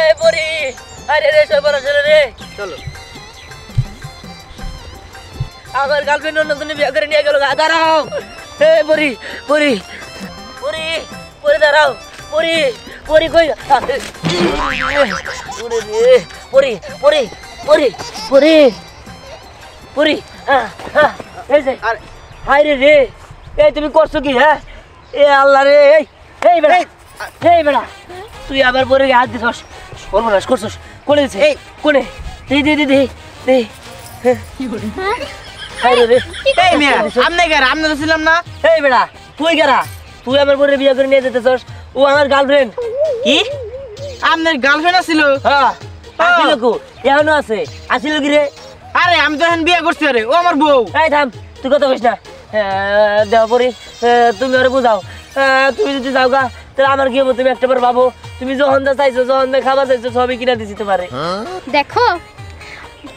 এই পরি আরে রে সবার আসলে রে চলো আমার গার্লফ্রেন্ড অন্য জন্য বিয়ে করে নিয়ে গেল দাঁড়াও এই পরি পরি পরি পরি দাঁড়াও পরি পরি কই ওরে রে পরি পরি পরি পরি পরি এই যে হাই রে রে এই তুমি করছো কি হ্যাঁ এ আল্লাহ রে এই বেড়া এই বেড়া তুই আবার পরে হাত দিছস সর্বনাশ করছস কোনে দিছে এই কোনে দে দে দে দে দে কি করে হাই রে রে এই মিয়া আমনে গার আমনে ছিলাম না এই বেড়া তুই গারা তুই আবার পরে বিয়ে করে নিয়ে যেতেছস ও আমার গার্লফ্রেন্ড কি আমনের গার্লফ্রেন্ড ছিল? হ্যাঁ আছিল কো এখনো আছে আছিল কি রে আরে আমি তো এখন বিয়ে করছি রে ও আমার বউ। এই থাম তুই কথা কইস না দেওয়া পরি তুমি ওরে বুঝাও তুমি যদি যাও গা তাহলে আমার কি হবো তুমি একটা বার ভাবো তুমি যখন যা চাইছো যখন যা খাবার চাইছো সবই কিনা দিছি তোমারে দেখো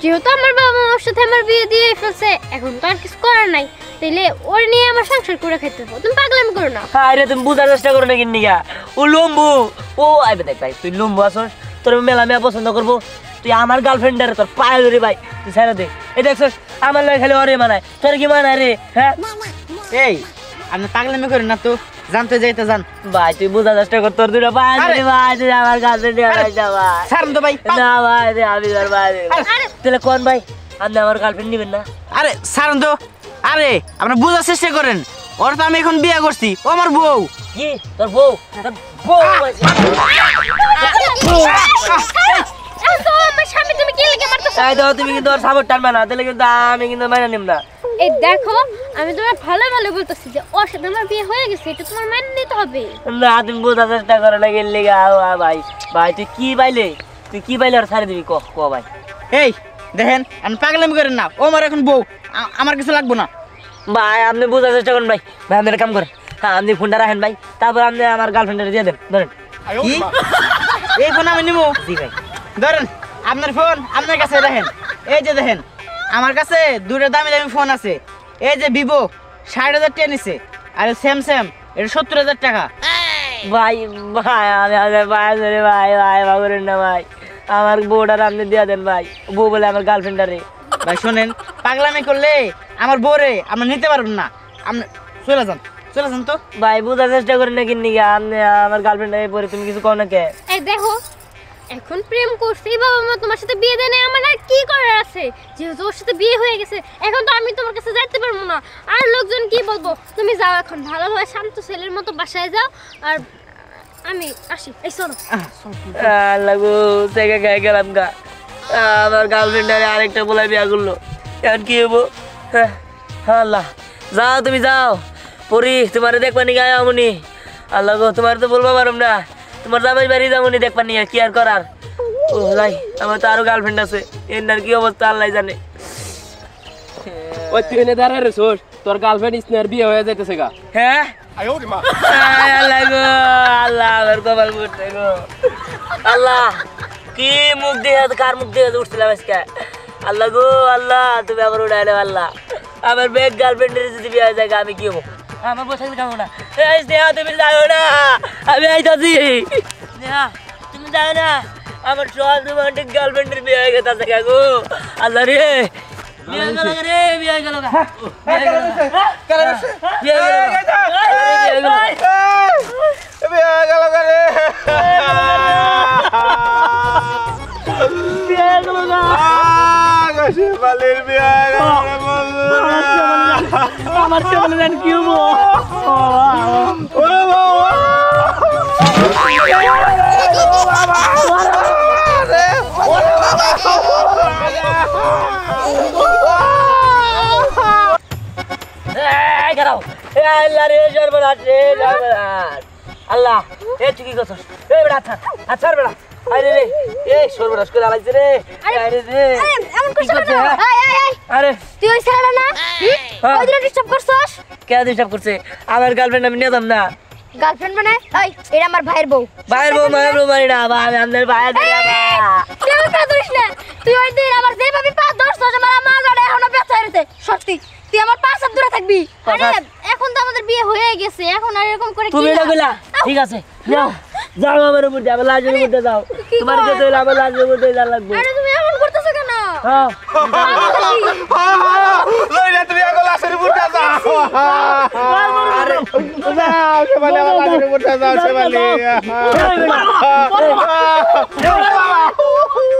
যেহেতু আমার বাবা মার সাথে আমার বিয়ে দিয়ে ফেলছে এখন তো আর কিছু করার নাই তাইলে ওর নিয়ে আমার সংসার করে খেতে হবে তুমি পাগলামি করো না আরে তুমি বুঝার চেষ্টা করো না কিন্নি গা ও লম্বু ও আইবে দেখ ভাই তুই লম্বু আসস তোর মেলা মেয়া পছন্দ করবো তুই আমার গার্লফ্রেন্ডারে তোর পায়ে ধরে ভাই তুই ছেড়ে দে এই দেখছস আমার লাগে খালি ওরে মানায় তোর কি মানায় রে হ্যাঁ এই আপনি পাগলামি করেন না তো জানতে যাইতে যান ভাই তুই বুঝার চেষ্টা কর তোর দুটো পায়ে ধরে ভাই তুই আমার গার্লফ্রেন্ডে ভাই যা ভাই ছাড়ুন তো ভাই না ভাই রে আমি আর ভাই তাহলে কোন ভাই আপনি আমার গার্লফ্রেন্ড নিবেন না আরে ছাড়ুন তো আরে আপনি বুঝার চেষ্টা করেন ওর তো আমি এখন বিয়ে করছি ও আমার বউ। কি তোর বউ তোর বউ আছে তো আমার স্বামী তুমি কি লাগে মারতেছ এই দাও তুমি কিন্তু ওর সাপোর্ট টানবে না তাহলে কিন্তু আমি কিন্তু মাইনা নিব না এই দেখো আমি তোমার ভালো ভালো বলতেছি যে ওর সাথে আমার বিয়ে হয়ে গেছে এটা তোমার মেনে নিতে হবে না তুমি বোঝার চেষ্টা করো না গেলে ভাই ভাই তুই কি বাইলে আর ছাড়ে দিবি ক ভাই এই দেখেন আপনি পাগলামি করেন না ও আমার এখন বউ আমার কিছু লাগবে না ভাই আপনি বোঝার চেষ্টা করেন ভাই ভাই আপনি একটা কাম করেন হ্যাঁ আপনি ফোনটা রাখেন ভাই তারপর আপনি আমার গার্লফ্রেন্ডে দিয়ে দেন ধরেন কি এই ফোন আমি নিবো জি ভাই ধরেন আপনার ফোন আপনার কাছে রাখেন এই যে দেখেন আমার কাছে দুটো দামি দামি ফোন আছে এই যে ভিভো ৬০,০০০ টাকা নিছে আর স্যামসাং এটা ৭০,০০০ টাকা। ভাই ভাই ভাই ভাই ভাই করেন না ভাই আমার বউটার আপনি দিয়ে দেন ভাই বউ বলে আমার গার্লফ্রেন্ডারে ভাই শোনেন পাগলামি করলে আমার বউরে আপনি নিতে পারবেন না আপনি চলে যান তো ভাই বোঝার চেষ্টা করেন না কিন্নি আপনি আমার গার্লফ্রেন্ডারে পরে তুমি কিছু কও না কে এই দেখো এখন প্রেম করছি বাবা মা তোমার সাথে বিয়ে দেয় না আমার আর কি করার আছে যেহেতু ওর সাথে বিয়ে হয়ে গেছে এখন তো আমি তোমার কাছে যাইতে পারবো না আর লোকজন কি বলবো তুমি যাও এখন ভালোভাবে শান্ত ছেলের মতো বাসায় যাও আর আমি আসি এই চলো লাগু থেকে গায়ে গেলাম গা আমার গার্লফ্রেন্ডারে আরেকটা বলে বিয়া করলো এখন কি হবো হ্যাঁ আল্লাহ যাও তুমি যাও পরি তোমারে দেখবানি গায়ে আমনি আল্লাহ গো তোমার তো বলবো পারম না তোমার জামাই বাড়ি যাবনি দেখবানি কি আর করার ও ভাই আমার তো আরো গার্লফ্রেন্ড আছে এর কি অবস্থা আল্লাহ জানে ওই তুই এনে দাঁড়ায় রে সোর তোর গার্লফ্রেন্ড স্নেহার বিয়ে হয়ে যাইতেছে গা হ্যাঁ আল্লাহ গো আল্লাহ আমার কপাল ফুটছে গো আল্লাহ কি মুখ দিয়ে কার মুখ দিয়ে উঠছিলাম আজকে আল্লাহ গো আল্লাহ তুমি আবার উঠাইলে আল্লাহ আমার বেগ গার্লফ্রেন্ডের যদি বিয়ে হয়ে যায় আমি কি হবো আমার বসে যাবো না স্নেহা তুমি যাও না আমি আইতাছি স্নেহা তুমি যাও না আমার সব রোমান্টিক গার্লফ্রেন্ডের বিয়ে হয়ে গেছে গো আল্লাহ রে বিয়ে গেল রে বিয়ে গেল আমার সামনে কি হবো আল্লাহ এ তুই কি করছিস এ বেটা আচ্ছা বেটা আরে রে এ সর্বনাশ করে আলাইছে রে আরে রে এমন কি করছিস আরে তুই ওই ছেলেটা না ওই দিন ডিস্টার্ব করছস কে ডিস্টার্ব করছে আমার গার্লফ্রেন্ড আমি নিয়ে যাম না গার্লফ্রেন্ড মানে এই এটা আমার ভাইয়ের বউ ভাইয়ের বউ মায়ের বউ মারি না ভাই আমাদের ভাইয়ের তুই ওটা ধরিস না তুই ওই দিন আমার যেভাবে পা ধরছস আমার মাজাটা এখনো ব্যথা হইছে সত্যি তুই আমার পাশ হাত দূরে থাকবি আরে এখন তো আমাদের বিয়ে হয়ে গেছে এখন আর এরকম করে কি তুমি এটা কইলা ঠিক আছে নাও যাও আমার উপর দিয়ে, আমার লাশের উপর দিয়ে যাও। তোমার কাছে হইলে আমার লাশের উপর দিয়ে যাওয়া লাগবে। আরে তুমি এমন করতেছো কেন? হ্যাঁ লইলা তুমি আগো লাশের উপর যাও আরে যাও শেফালি আমার লাশের উপর যাও শেফালি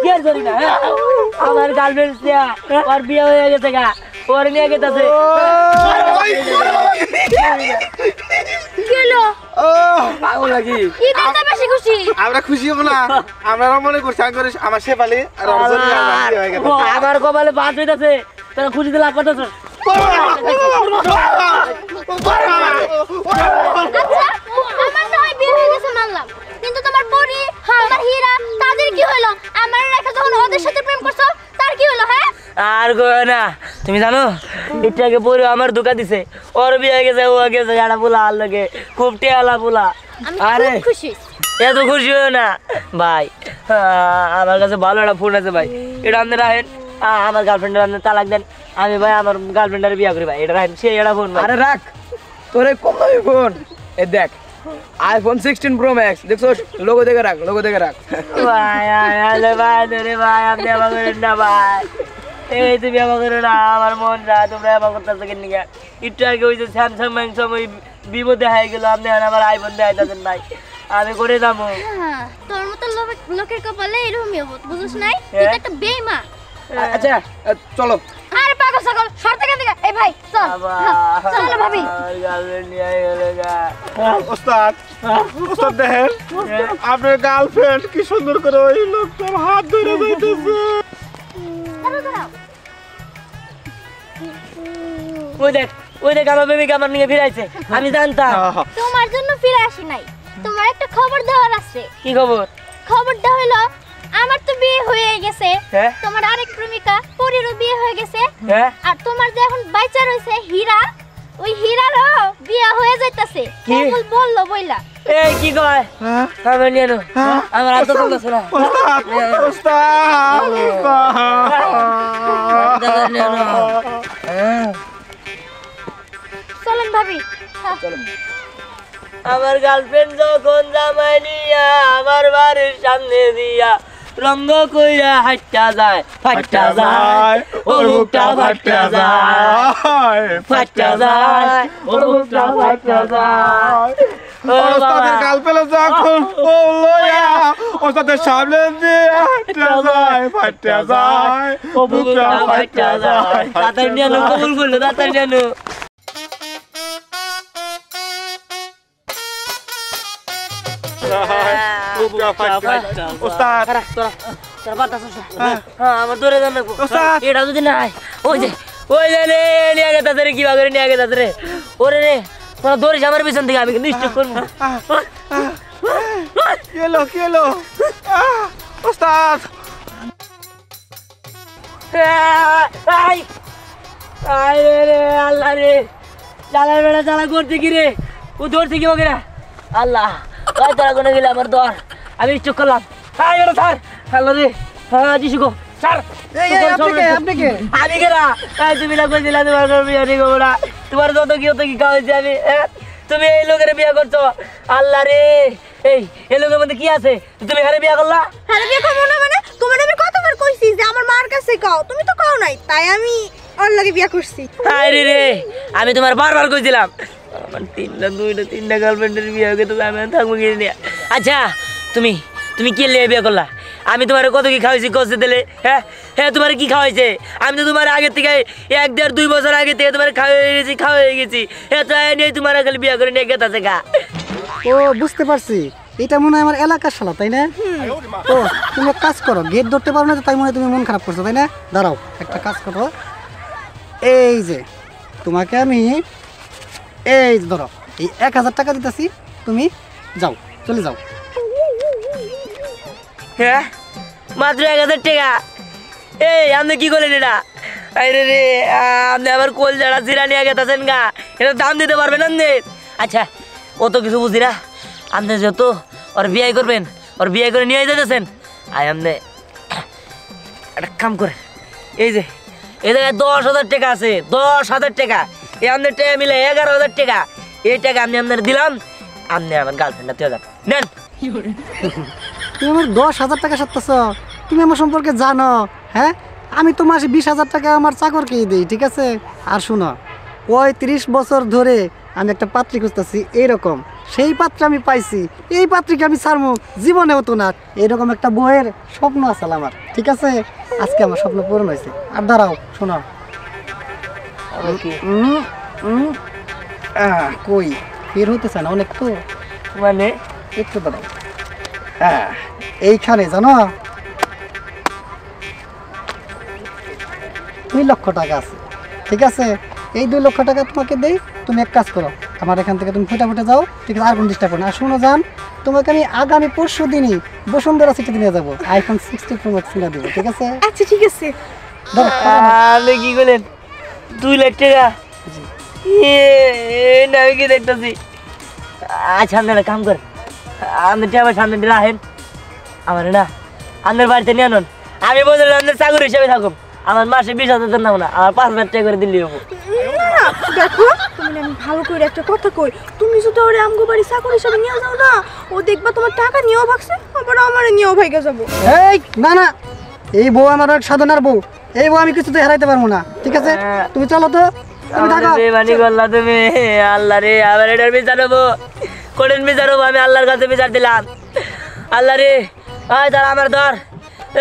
কি আর করি না, হ্যাঁ? আমার গার্লফ্রেন্ড ওর বিয়ে হয়ে গেছে গা, ওর নিয়ে গেছে। কি হলো? পাগল নাকি? কি দেখতে বেশি খুশি? আমরা খুশি হব না, আমরা মনে করছি আমার শেফালি আর অর্জন হয়ে গেছে। আমার কপালে বাদ হইতাছে, তোরা খুশিতে লাভ করতেছ। আচ্ছা আমার না হয় বিয়ে হয়ে গেছে মানলাম, কিন্তু তোমার পরি তোমার হীরা তাদের কি হলো? আমার রেখা যখন ওদের সাথে প্রেম করছো তার কি হলো? হ্যাঁ আর গো না, তুমি জানো একটু আগে পরে আমার ধোকা দিছে, ওর বিয়ে হয়ে গেছে, ও গেছে গাড়া পোলা, আর লাগে খুব টেয়ালা পোলা। আমি আরে খুব খুশি। এত খুশি হয়ে না ভাই, আমার কাছে ভালো একটা ফোন আছে ভাই, এটা আপনি রাখেন। আমার গার্লফ্রেন্ডের আপনি তালাক দেন, আমি ভাই আমার গার্লফ্রেন্ডের বিয়ে করি ভাই, এটা রাখেন। সেই এটা ফোন ভাই। আরে রাখ তোর এই কম দামি ফোন, এ দেখ আইফোন 16 প্রো ম্যাক্স, দেখছো লোগো দেখে রাখ, লোগো দেখে রাখ। ভাই আরে ভাই রে ভাই, আপনি আমার করেন না ভাই, এই তুমি আমার করো না, আমার মন না, তোমরা আমার করতেছো কেন নিকা? একটু আগে ওই যে স্যামসাং ম্যাংসাং ওই বিভো দেখাই গেল, আপনি আমার আইফোন দেখাইতেছেন ভাই, আমি করে যাবো। হ্যাঁ, তোর মতো লোকের কপালে এরকমই হবে, বুঝছ নাই? তুই তো একটা বেঈমান। আচ্ছা চলো। আরে পাগল ছাগল সর থেকে দিকে। এই ভাই চল, চলো ভাবি। ওস্তাদ ওস্তাদ দেখেন আপনার গার্লফ্রেন্ড কি সুন্দর করে ওই লোকটার হাত ধরে যাইতেছে। দাঁড়াও। ওই দেখ আমার বেবিকে আমার নিয়ে ফিরাইছে, আমি জানতাম। তোমার জন্য ফিরে আসি নাই, তোমার একটা খবর দেওয়ার আছে। কি খবর? খবরটা হলো আমার তো বিয়ে হয়ে গেছে, হ্যাঁ? তোমার আরেক প্রেমিকা পরিরও বিয়ে হয়ে গেছে, হ্যাঁ? আর তোমার যে এখন বাচ্চা রয়েছে হীরা, ওই হীরারও বিয়ে হয়ে যাইতাছে। কি? কেবল বললো বইলা। এই কি কয়? আমার নিয়ে নো, আমার হাত চলতেছে না। ওস্তাদ ওস্তাদ নিয়ে নো। চলেন ভাবি। হ্যাঁ। আমার গার্লফ্রেন্ড যখন জামাই নিয়া আমার বাড়ির সামনে দিয়া রঙ্গ কইরা হাঁটটা যায়, ফাটটা যায়, ও মুখটা ফাটটা যায়, ফাটটা যায়, ও মুখটা ফাটটা যায়। ও ওস্তাদের বাবা, গাল পেলে যখন ও লয়া ওস্তাদের সামনে দিয়ে হাঁটতে যায় ফাটতে যায় ও মুখটা ফাটটা যায়। তাড়াতাড়ি নিয়ে নো, কবুল করলো, তাড়াতাড়ি নিয়ে নো। ওস্তাদ আমার ধরে যান রাখবো। ওস্তাদ। এটা যদি না হয়, ওই যে রে নিয়ে গেছে রে, কিবা করে নিয়ে গেছে রে। ওরে রে তোরা ধরিস আমার পিছন থেকে, আমি কিন্তু স্টক করবো। কি এলো ওস্তাদ আল্লাহ রে, জ্বালা বেড়া জ্বালা করতে কি রে, ও ধরছে কি ওকে? আল্লাহ তোরা কোনে গেলে আমার দর, আমি স্টক করলাম। স্যার আল্লাহ রে, হ্যাঁ যিশু গো স্যার। আপনি কে? আমি কেনা তুমি না কইছিলা তোমার বিয়ে ঠিক হবো না, তোমার যত কি হতো কি খাওয়াইছি আমি, তুমি এই লোকের বিয়ে করছো। আল্লাহ রে, এই লোকের মধ্যে কি আছে? তুমি হারে বিয়ে করলা? আরে বিয়ে করবো না মানে? তোমার আমি কতবার কইছি যে আমার মার কাছে কও, তুমি তো কও নাই, তাই আমি ওর লগে বিয়ে করছি। আরে রে, আমি তোমার বারবার কইছিলাম আমার তিনটা গার্লফ্রেন্ডের বিয়ে হয়ে গেছে, আমি থাকবো কিনে নিয়ে। আচ্ছা তুমি তুমি কি লিয়ে বিয়ে করলা? আমি তোমার কত কি খাওয়াইছি কষ্ট দিলে? হ্যাঁ তোমার কি খাওয়াইছে? আমি তো তোমার আগের থেকে 1-1.5-2 বছর আগে থেকে তোমার খাওয়াই গেছি, তো নিয়ে তোমার খালি বিয়ে করে নিয়ে গেছে গা। ও বুঝতে পারছি, এটা মনে হয় আমার এলাকার শালা, তাই না? ও তুমি এক কাজ করো, গেট ধরতে পারো না তো, তাই মনে হয় তুমি মন খারাপ করছো, তাই না? দাঁড়াও, একটা কাজ করো, এই যে তোমাকে আমি এই যে ধরো এই 1000 টাকা দিতেছি, তুমি যাও, চলে যাও। হ্যাঁ মাত্র 1000 টাকা? আপনি কি করলেন এটা? আরে রে, আপনি আবার কোল জাড়া জিরা নিয়ে গেছেন গা, এটা দাম দিতে পারবেন আপনি? আচ্ছা অত কিছু বুঝি না, আপনি যেহেতু ওর বিয়ে করবেন, ওর বিয়ে করে নিয়ে যেতেছেন, আপনি একটা কাম করেন, এই যে এই জায়গায় 10,000 টাকা আছে, 10,000 টাকা, এই আপনার টাকা মিলে 11,000 টাকা, এই টাকা আমি আপনার দিলাম, আপনি আমার গার্লফ্রেন্ডটা দিয়ে যান, নেন। তুমি আমার 10,000 টাকা সারতেছ, তুমি আমার সম্পর্কে জানো? হ্যাঁ, আমি তো মাসে 20,000 টাকা আমার চাকরকে দিই, ঠিক আছে? আর শুনো, 35 বছর ধরে আমি একটা পাত্রী খুঁজতেছি এইরকম, সেই পাত্র আমি পাইছি। এই পাত্রীকে আমি ছাড়বো জীবনে হতো না। এরকম একটা বইয়ের স্বপ্ন আছে আমার, ঠিক আছে? আজকে আমার স্বপ্ন পূরণ হয়েছে। আর দাঁড়াও, শোনো। কই বের হইতেছে না অনেক তো, মানে একটু দাঁড়াও। এইখানে জানো 2 লক্ষ টাকা আছে, ঠিক আছে? এই 2 লক্ষ টাকা তোমাকে দেই, তুমি এক কাজ করো, আমার এখান থেকে তুমি ফুটে যাও, ঠিক আছে? আর কোন ডিস্টার্ব করো না। আর শোনো জান, তোমাকে আমি আগামী পরশু দিনই বসুন্ধরা সিটিতে নিয়ে যাবো, iPhone 16 Pro Max কিনে দেবো, ঠিক আছে? আচ্ছা ঠিক আছে। আপনি কি বলেন 2 লাখ টাকা? না আমি কি দেখতেছি। আচ্ছা আপনারা কাম করেন, আপনি আমার সামনে দিয়ে রাখেন, আমার না আপনার বাড়িতে নিয়ে আনুন। আমি বললাম আপনার চাকরি হিসেবে থাকুন, আমার মাসে 20,000 নাও না, আমার 5,000 টাকা করে দিল্লি হবো। না দেখো, তুমি আমি ভালো করে একটা কথা কই, তুমি যদি ওরে আমগো বাড়ি চাকর হিসাবে নিয়ে যাও না, ও দেখবা তোমার টাকা নিয়েও ভাগছে, আবার আমার নিয়েও ভাইগা যাবো। এই না না, এই বউ আমার এক সাধনার বউ, এই বউ আমি কিছুতে হারাইতে পারবো না, ঠিক আছে? তুমি চলো তো, তুমি থাকো। বেমানি করলা তুমি, আল্লাহ রে, আবার এটার বিচার হবো, কঠিন বিচার হবো। আমি আল্লাহর কাছে বিচার দিলাম। আল্লাহ রে, আয় ধর আমার ধর,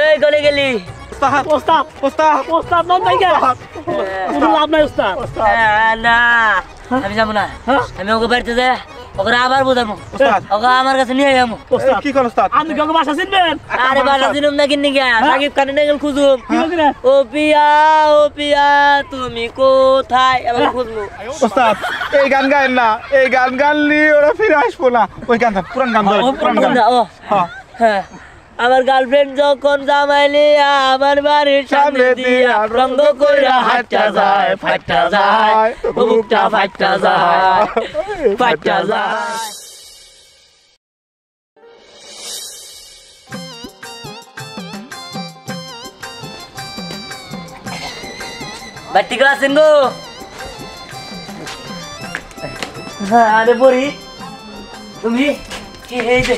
এই গলে গেলি। না আমি যাবো না, আমি ওকে বাড়িতে যাই, ওকে আবার বোঝাবো, ওকে আমার কাছে নিয়ে যাবো। কি করো ওস্তাদ? আপনি কাউকে বাসা চিনবেন? আরে বাসা চিনুম না কিনে গিয়া সাকিব খানের নেগেল খুঁজুম। ও পিয়া তুমি কোথায়, এবার খুঁজবো। ওস্তাদ এই গান গায়েন না, এই গান গানলি ওরা ফিরে আসবো না। ওই গানটা পুরান গান ধরে, পুরান গান। হ্যাঁ, আমার গার্লফ্রেন্ড যখন জামাইলে আমার বাড়ির সামনে দিয়া রঙ্গ কইরা হাঁটা যায়, ফাটা যায়, বুকটা ফাটা যায়, ফাটা যায়। বাটি ক্লাস গো। আরে বড়ি তুমি কি এই যে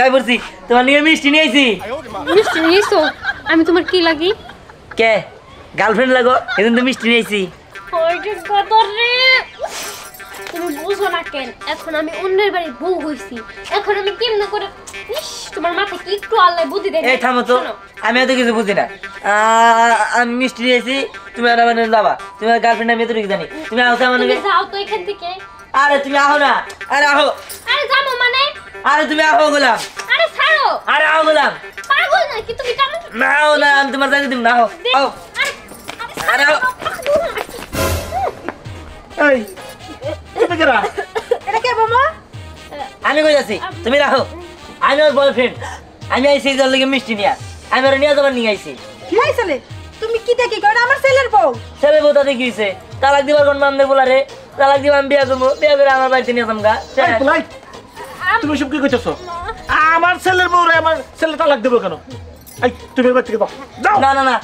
আমি বলছি তোমার নিয়ে মিষ্টি নিয়ে আইছি। মিষ্টি নিয়েছো? আমি তোমার কি লাগি? কে গার্লফ্রেন্ড লাগো, এদিন তো মিষ্টি নিয়ে আইছি। তুমি বুঝো না কেন, এখন আমি অন্যের বাড়ি বউ হইছি, এখন আমি কেমনে করে তোমার মাথায় কি একটু আল্লাহ বুদ্ধি দেয়। এই থামো তো, আমি এত কিছু বুঝি না। আমি মিষ্টি নিয়ে আইছি, তুমি আর আমার যাবা, তুমি গার্লফ্রেন্ড আমি এতটুকু জানি। তুমি আহো আমার তুমি যাও তো এখান থেকে। আরে তুমি আহো না, আরে আহো। আরে যাবো মানে? আরে তুমি আহো গোলাম। আরে ছাড়ো। আরে আহো গোলাম। পাগল নাকি তুমি? কেমন না না, আমি তোমার জানি তুমি না আহো। আহো আরে আহো। এই তুমি কেরা? এটা কে মামা? আমি কই যাচ্ছি, তুমি রাখো। আমি ওর বয়ফ্রেন্ড, আমি আইছি যার লাগে মিষ্টি নিয়ে, আমি ওর নিয়ে যাবার নিয়ে আইছি। কি হইছলে? তুমি কি দেখি কই আমার ছেলের বউ? ছেলে বউ তাতে কি হইছে? তালাক দিবার কোন মামলে বলারে, তালাক দিব আমি বিয়া করবো, বিয়া করে আমার বাড়িতে নিয়ে যামগা। এই পোলাই, তুমি সব কি কইতেছো? আমার ছেলের বউরে আমার ছেলে তালাক দেবো কেন? এই তুমি এবার থেকে যাও। না না না,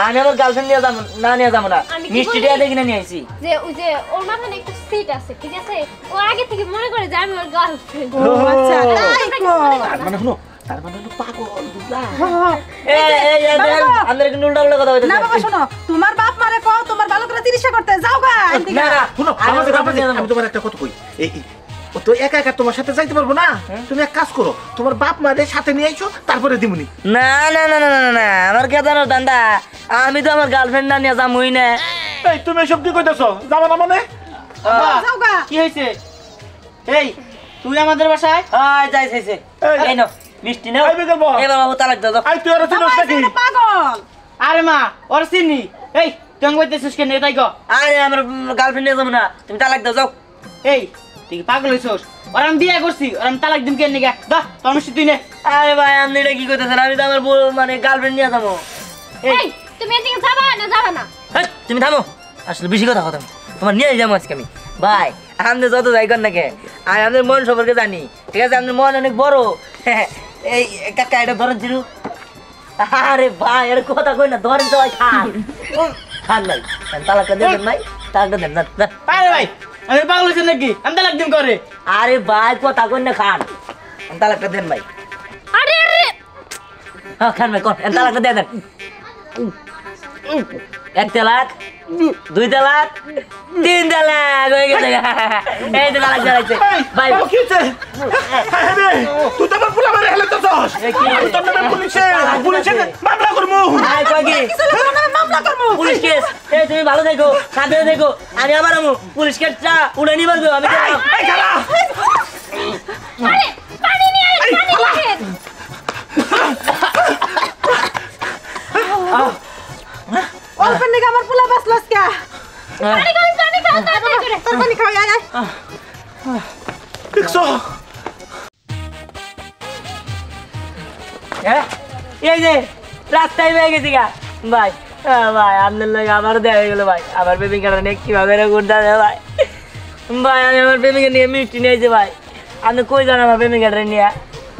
আমি আমার গার্লফ্রেন্ড নিয়ে যাবো না, নিয়ে যাবো না, আমি কি মিষ্টিটা বলি? দেখি না নিয়ে আইছি। যে ওই যে ওর মাথায় না একটু সিট আছে, ঠিক আছে? ও আগে থেকে মনে করে যে আমি ওর গার্লফ্রেন্ড। ও আচ্ছা, তাই কো। তার মানে শুনো, তার মানে হলো পাগল, বুঝলা? আমাদের কিন্তু উল্টা উল্টা কথা বলতেছে। না বাবা শোনো, তোমার বাপ মারে কও তোমার ভালো করে চিকিৎসা করতে যাও গা এদিকে। না না, শুনো, আমি আমাদের ওর ব্যাপারে নিয়ে যাবো। আমি তোমার একটা কথা কই। এই ও তো একা একা তোমার সাথে যাইতে পারবো না। তুমি এক কাজ করো, তোমার বাপ মাদের সাথে নিয়ে আইছো, তারপরে দিমুনি। না না না না না না, আমার কে জানো দান্দা, আমি তো আমার গার্লফ্রেন্ড না নিয়ে যাবই না। এই তুমি এসব কি কইতেছো? যাবো না মানে? যাও গা। কি হয়েছে? এই তুই আমাদের বাসায়? আয় যাই যাইছে, এই নাও মিষ্টি নাও। এই বিকেল বল। এবার বাবু তালাক দাও। আই তুই আর চিনোস নাকি? পাগল। আরে মা, ওর চিনি। এই তুই আমি কইতেছিস কেন? এটাই কো। আরে আমার গার্লফ্রেন্ড নিয়ে যাবো না, তুমি তালাক দাও যাও। এই তুই কি পাগল হইছস? ওর আমি বিয়ে করছি, ওর আমি তালাক দিম কেন নিগা? দা তোর মিষ্টি তুই নে। আরে ভাই আপনি এটা কি করতেছেন? আমি তো আমার মানে গার্লফ্রেন্ড নিয়ে যাবো। এই তুমি এদিকে যাবা না যাবা না? হেই, তুমি থামো, আসলে বেশি কথা কথা তোমার নিয়ে যাবো আজকে আমি। ভাই আপনি যত যাই কর না কে, আমি আপনার মন সম্পর্কে জানি, ঠিক আছে? আপনার মন অনেক বড়। এই কাকা এটা ধরেন ছিল। আরে ভাই এর কথা কই না, ধরেন সবাই খান। খান নাই, তালাকটা দেবেন নাই, তালাকটা দেন না। আরে ভাই আমি পাগল হইছ নাকি? আমি তালাক দিম করে। আরে ভাই কথা কই না, খান। তালাকটা দেন ভাই। আরে আরে হ্যাঁ খান ভাই কোন তালাকটা দিয়ে দেন। 1 তালাক 2 তালাক 3 তালাক হয়ে গেছে। এই তো তালাক দিয়েছে ভাই। বাবা কি হচ্ছে? হ্যাঁ রে, তুই তো আমার পোলা মারে হেলে তো দোষ। আমি তো নামে পুলিশে মামলা করবো। আই কই কি মামলা করব পুলিশ কেস। এই তুমি ভালো দেখো সাথে দেখো আমি আবার আমু পুলিশ কেসটা উড়ে নিবার গো আমি গেলাম। এই খালা আরে পানি নিয়ে আয় পানি নিয়ে অল্পের দিকে আমার পোলা বাঁচলাস কে? পানি খাও তাড়াতাড়ি করে তোর পানি খাওয়া আয় দেখছো? হ্যাঁ এই যে রাস্তায় হয়ে গেছি গা ভাই। ভাই আপনার লোক আবার দেখা গেল ভাই। আমার প্রেমিকাটা নিয়ে কিভাবে ঘুরতে ভাই। ভাই আমি আমার প্রেমিকা নিয়ে মিষ্টি নিয়েছি ভাই। আপনি কই যান আমার প্রেমিকাটা নিয়ে?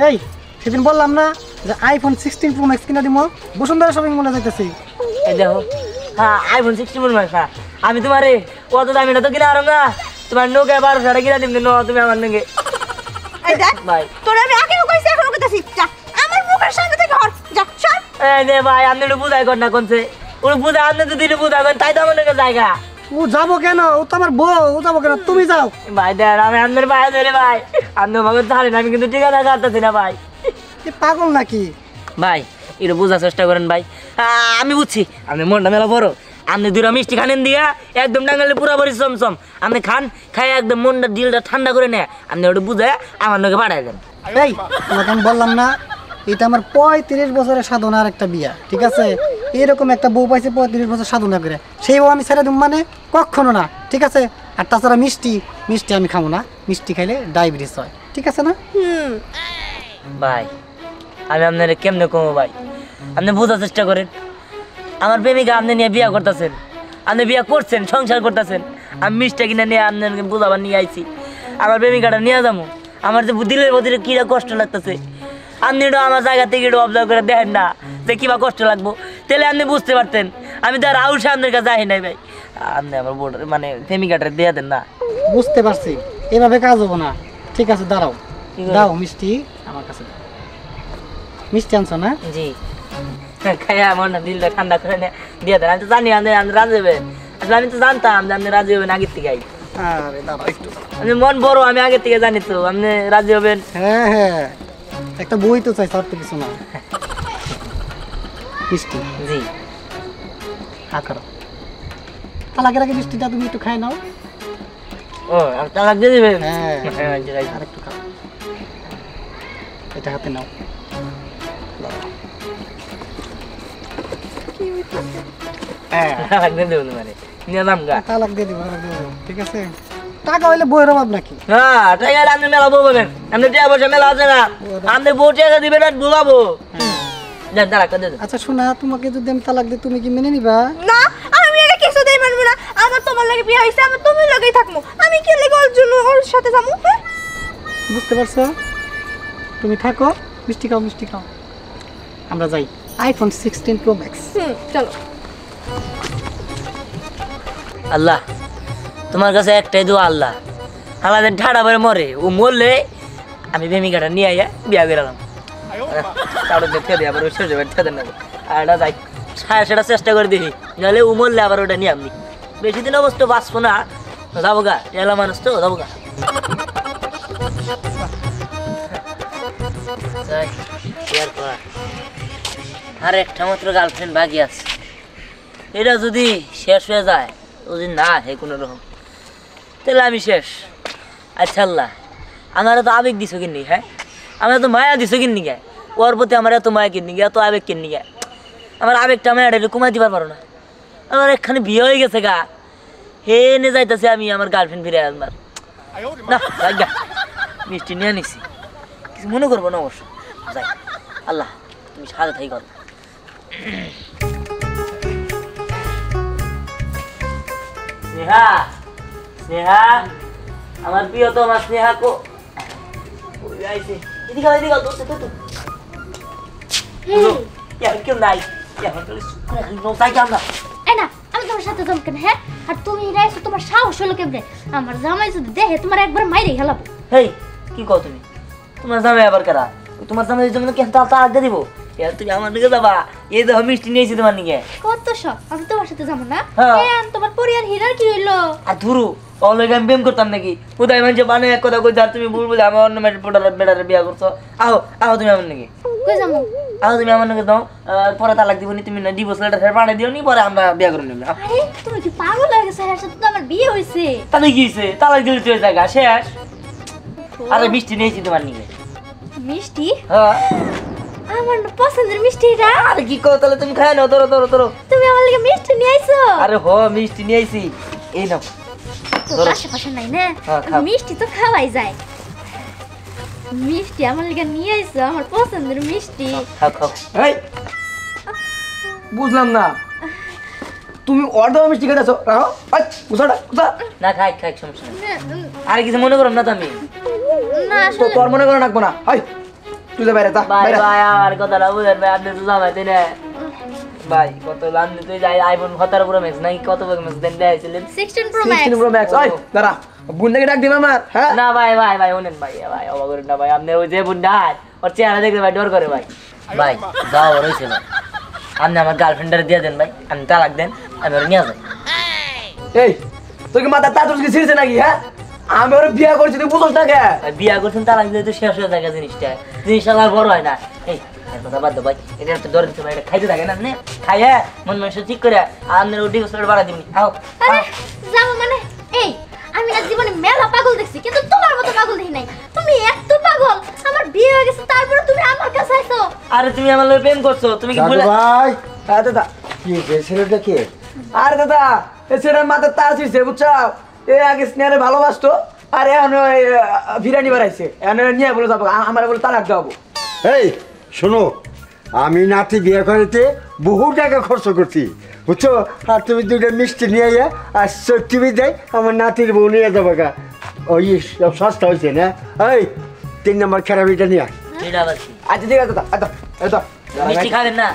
এই সেদিন বললাম না যে আইফোন 16 প্রো ম্যাক্স কিনা দিমো, বসুন্ধরা শপিং মলে যাইতেছি। এই দেখো হ্যাঁ আইফোন 16 প্রো ম্যাক্স। হ্যাঁ আমি তোমারে কত দামিটা তো কিনা আরো না তোমার নোকে 1200 কিনা দিম ন তুমি আমার নগে। এই দেখ ভাই তোর আমি আগেও কইছি এখনো কইতাছি যা আমার মুখের সামনে থেকে হট যা সর। এই যে ভাই আপনি একটু বুঝাই কর না কোনছে ওরা বুঝাই আপনি যদি একটু বুঝাই করেন তাই তো আমার নগে জায়গা। ও যাবো কেন? ও তো আমার বউ, ও যাবো কেন? তুমি যাও। ভাই দেন আমি আপনার ভাই ধরে ভাই আপনি আমাকে জানেন আমি কিন্তু ঠিকানা কাটতেছি না ভাই। এ পাগল নাকি? ভাই একটু বোঝার চেষ্টা করেন ভাই। আমি বুঝছি আপনি মনটা মেলা বড়। আপনি 2টা মিষ্টি খানেন দিয়া একদম ডাঙ্গালে পুরাপুরি চমচম আপনি খান খাই একদম মনটা দিলটা ঠান্ডা করে নেয় আপনি ওটা বুঝে আমার নকে পাঠাই দেন। এই তোমাকে আমি বললাম না এটা আমার 35 বছরের সাধনার একটা বিয়া, ঠিক আছে? এরকম একটা বউ পাইছে 35 বছর সাধনা করে, সেই বউ আমি ছেড়ে দিব মানে কখনো না, ঠিক আছে? আর তাছাড়া মিষ্টি আমি খাবো না, মিষ্টি খাইলে ডায়াবেটিস হয়, ঠিক আছে না? ভাই আমি আপনার কেমনে কমো ভাই আপনি বোঝার চেষ্টা করেন। আমার প্রেমিকা আপনি নিয়ে বিয়া করতেছেন, আপনি বিয়া করছেন সংসার করতেছেন। আমি মিষ্টি কিনে নিয়ে আপনাকে বোঝাবার নিয়ে আইছি। আমার প্রেমিকাটা নিয়ে যাবো আমার যে দিলের মধ্যে কিরা কষ্ট লাগতেছে আপনি একটু আমার জায়গা থেকে একটু অবজার্ভ করে দেখেন না যে কিবা কষ্ট লাগবো তাহলে আপনি বুঝতে পারতেন। আমি তো আর আউসে আপনার কাছে আহি নাই ভাই। আপনি আমার বোর্ডার মানে প্রেমিকাটা দিয়ে দেন না। বুঝতে পারছি, এভাবে কাজ হবো না, ঠিক আছে? দাঁড়াও, দাও মিষ্টি আমার কাছে দাও। মিষ্টি আনছো না? জি খাইয়া আমার না দিলটা ঠান্ডা করে দিয়ে দেন। আমি তো জানি আপনি রাজি হবেন। আসলে আমি তো জানতাম যে আপনি রাজি হবেন আগের থেকে। আরে দাঁড়াও একটু। আপনি মন বড় আমি আগের থেকে জানি তো আপনি রাজি হবেন। হ্যাঁ হ্যাঁ, একটা বই তো চাই, আর তো কিছু না। মিষ্টি জি হা করো। তালাকের আগে মিষ্টিটা তুমি একটু খাই নাও। ও আপনি তালাক দিয়ে দেবেন? হ্যাঁ হ্যাঁ আর একটু খাও, এটা হাতে নাও। তালাক দিয়ে দেবেন মানে নিয়ে দাম গা। তালাক দিয়ে দিব, ঠিক আছে? টাকা হইলে বইয়ের অভাব নাকি? হ্যাঁ ঠিক আছে আপনি মেলা বউ পাবেন। আপনি টাকা পয়সা মেলা আছে না আপনি বউ টাকা দিবেন আর বুঝাবো। দেন তালাকটা দিয়ে দেন। আচ্ছা শোনা, তোমাকে যদি আমি তালাক দিই তুমি কি মেনে নিবা? না আমি এটা কিছুতেই মানবো না। আমার তোমার লাগে বিয়ে হইছে, আমার তুমি লাগেই থাকবো। আমি কি লাগে ওর জন্য ওর সাথে যাবো? হ্যাঁ বুঝতে পারছো? তুমি থাকো, মিষ্টি খাও, মিষ্টি খাও, আমরা যাই আইফোন 16 প্রো ম্যাক্স। চলো। আল্লাহ তোমার কাছে একটাই দোয়া আল্লাহ আমাদের ঠাড়া পরে মরে ও মরলে আমি প্রেমিকাটা নিয়ে আইয়া বিয়া বেরালাম। তারপর দেখতে দিই আবার ওই শেষ হবে না আর এটা যাই সেটা চেষ্টা করে দেখি নাহলে ও মরলে আবার ওটা নিয়ে আমি বেশি দিন অবশ্য বাঁচবো না। যাবো গা এলা মানুষ তো যাবো গা। আর একটা মাত্র গার্লফ্রেন্ড বাকি আছে, এটা যদি শেষ হয়ে যায় যদি না হে কোনো রকম তাহলে আমি শেষ। আচ্ছা আল্লাহ আমার এত আবেগ দিছো কিনি? হ্যাঁ আমার এত মায়া দিছো কিনি গে? ওর প্রতি আমার এত মায়া কিনি গে, এত আবেগ কিনি গে? আমার আবেগটা মায়াটা একটু কমাই দিবার পারো না? আমার একখানে বিয়ে হয়ে গেছে গা, হে নে যাইতেছে আমি আমার গার্লফ্রেন্ড ফিরে আসবার না। যাই গা মিষ্টি নিয়ে নিছি, কিছু মনে করবো না অবশ্য। যাই আল্লাহ তুমি সাথে থাকি করো। স্নেহা স্নেহা আমার প্রিয় তো আমার স্নেহা কো আইছে এদিকে এদিকে তো তো তো কেউ নাই এই না আমি তোমার সাথে যাবো কেন? হ্যাঁ আর তুমি রাইছো তোমার সাহস হলো কেমনে? আমার জামাই যদি দেখে তোমার একবার মাইরে হেলাবো। হেই কি কও তুমি? তোমার জামাই আবার কারা তোমার জামাই জন্য কেন তালাক দিয়ে দিব এর তুমি আমার নিকে যাবা এই দেখো মিষ্টি নিয়েছি তোমার নিকে কত শখ আমি তোমার সাথে যাবো না হ্যাঁ। কেন তোমার পরিবার হীরার কি হইলো আর ধুরু অলরেডি আমি প্রেম করতাম নাকি কোথায় মানুষ বানে এক কথা কইতে আর তুমি বলবো যে আমার অন্য মেয়েটারে বিয়া করছো আও আও তুমি আমার নাকি কই যাবো আও তুমি আমার নাকি দাও পরে তালাক দিব নি তুমি না ডিভোর্স লেটার ফের পাঠিয়ে দিও নি পরে আমরা বিয়া করে নিব আরে তুমি কি পাগল হয়ে গেছো এর সাথে তো আমার বিয়ে হইছে তাহলে কি হইছে তালাক দিলে তুই জায়গা শেষ আরে মিষ্টি নিয়েছি তোমার নিকে মিষ্টি হ্যাঁ আমার না পছন্দের মিষ্টি এটা আরে কি কও তাহলে তুমি খায় নাও ধরো তুমি আমার লাগি মিষ্টি নিয়ে আইছো আরে মিষ্টি নিয়ে আইছি এই নাও তো ধরো। আশেপাশে নাই না হ্যাঁ, খাও। মিষ্টি তো খাওয়াই যায় মিষ্টি আমার লাগি নিয়ে আইছো আমার পছন্দের মিষ্টি খাও এই বুঝলাম না তুমি অর্ধ মিষ্টি খেতেছো রাখো কুসাটা কুসা না খাই সমস্যা নেই আর কিছু মনে করো না তো আমি না তো আসলে তোর মনে করে রাখবো না হাই তুই যা বাইরে যা ভাই বাইরে ভাই আমার কথাটা বুঝেন ভাই আপনি তো জামাই তাই না ভাই কত লান্দি তুই যাই আইফোন 17 প্রো ম্যাক্স নাই কত প্রো ম্যাক্স দেন দেখাইছিলেন 16 প্রো ম্যাক্স 16 প্রো ম্যাক্স ওই দাঁড়া বুনটাকে ডাক দিবা আমার হ্যাঁ না ভাই ওনেন ভাই অবাক করেন না ভাই আপনি ওই যে বুন্ডা ওর চেহারা দেখলে ভাই ডর করে ভাই ভাই যাও রইছে ভাই আপনি আমার গার্লফ্রেন্ডারে দিয়ে দেন ভাই আমি তালাক দেন আমি ওরে নিয়ে যাই এই তোর কি মাথা তাতুস কি ছিড়ছে নাকি হ্যাঁ আমি ওর বিয়া করছি তুই বুঝছ না কে ভাই বিয়া করছেন তালাক দিলে তো শেষ হয়ে থাকে জিনিসটা আর বড় হয় না এই এক কথা বাদ দাও ভাই এটা তো ডর দিতে ভাই এটা খাইতে থাকে না আপনি খাইয়ে মন মানুষ ঠিক করে আপনার ওটি গোসলের বাড়া দিবনি আও আরে যাবো মানে এই আমি না জীবনে মেলা পাগল দেখছি কিন্তু তোমার মতো পাগল দেখি নাই তুমি এত পাগল আমার বিয়ে হয়ে গেছে তারপরে তুমি আমার কাছে আইছো আরে তুমি আমার লগে প্রেম করছো তুমি কি দাদু ভুলে ভাই হ্যাঁ দাদা কি হয়েছে ছেলেটা কে আরে দাদা এ ছেলে মাথা তার ছিড়ছে বুঝছো এ আগে স্নেহারে ভালোবাসতো আর এখন ওই বিরিয়ানি বাড়াইছে এখন নিয়ে বলে যাবো আমার বলে তালাক দেবো এই শোনো আমি নাতি বিয়ে করেতে বহু টাকা খরচ করছি বুঝছো আর তুমি দুইটা মিষ্টি নিয়ে আইয়া আর টিভি দেয় আমার নাতির বউ নিয়ে যাবো গা ওই সব সস্তা হয়েছে না এই 3 নম্বর খেরাবিটা নিয়ে আয়। এটা আবার কি? আচ্ছা ঠিক আছে দাদা এটা মিষ্টি খাবেন না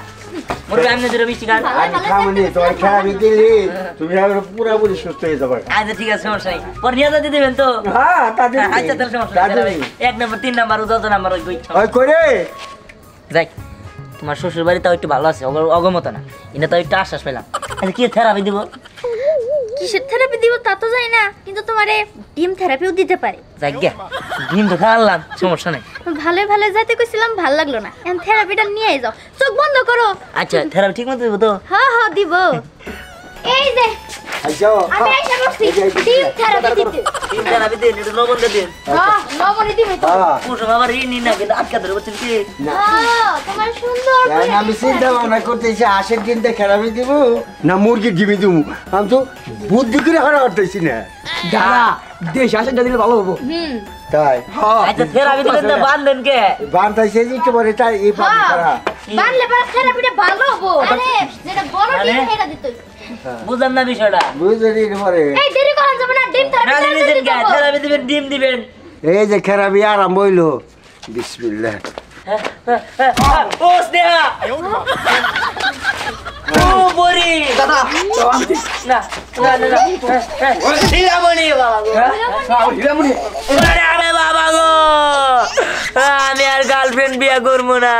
মুরবি আপনি দুটো মিষ্টি খান আমি খাবনি তোমার খেরাবি দিলি তুমি আবার পুরাপুরি সুস্থ হয়ে যাবে আচ্ছা ঠিক আছে সমস্যা নেই পর নিয়ে যেতে দেবেন তো হ্যাঁ তাদের আচ্ছা তাহলে সমস্যা নেই 1 নম্বর 3 নম্বর 10 নম্বর ওই ইচ্ছা ওই করে যাই তোমার শ্বশুর বাড়ি তাও একটু ভালো আছে অগমত না এটা তো একটু আশ্বাস পেলাম আচ্ছা কি থেরাপি দিব কিসের থেরাপি দিব তা তো জানি না কিন্তু তোমারে ডিম থেরাপিও দিতে পারে যাই গে ডিম তো খাওয়ালাম সমস্যা নেই ভালো ভালো যাইতে কইছিলাম ভাল লাগলো না এখন থেরাপিটা নিয়ে যাও চোখ বন্ধ করো আচ্ছা থেরাপি ঠিক মতো দিব তো হ্যাঁ দিব এই যে আইসো আমি আইসা বসছি ডিম থেরাপি দিতে ডিম থেরাপি দিন এটা লবণ দিয়ে দিন হ্যাঁ নবরে দিবে তো হ্যাঁ কুসুম আবার ঋণ না কিন্তু আটকা ধরে বলছেন কি হ্যাঁ তোমার সুন্দর করে আমি চিন্তা ভাবনা করতেছি আশের দিনটা খেলাবি দিব না মুরগি ডিমি দিব আমি তো বুদ্ধি করে হারা করতেছি না দাদা দেশ আসেন দিলে ভালো হবো তাই আচ্ছা থেরাপি দিবেন তো বান্ধেন কে বান্ধাইছে দিতে পারে তাই এই পাবি করা বানলে পরে থেরাপিটা ভালো হবো আরে যেটা বড় ডিম সেটা দিতে বুঝলাম না বিষয়টা বুঝতে দিতে পারে এই দেরি করা যাবে না ডিম না নিছেন কে থেরাপি থেরাপি দিবেন ডিম দিবেন এই যে খেলাবি আরাম হইলো বিসমিল্লাহ ও স্নেহা ও বরি দাদা না হীরামণি বাবা গো হিরামুনি আরে বাবা গো আমি আর গার্লফ্রেন্ড বিয়ে করবো না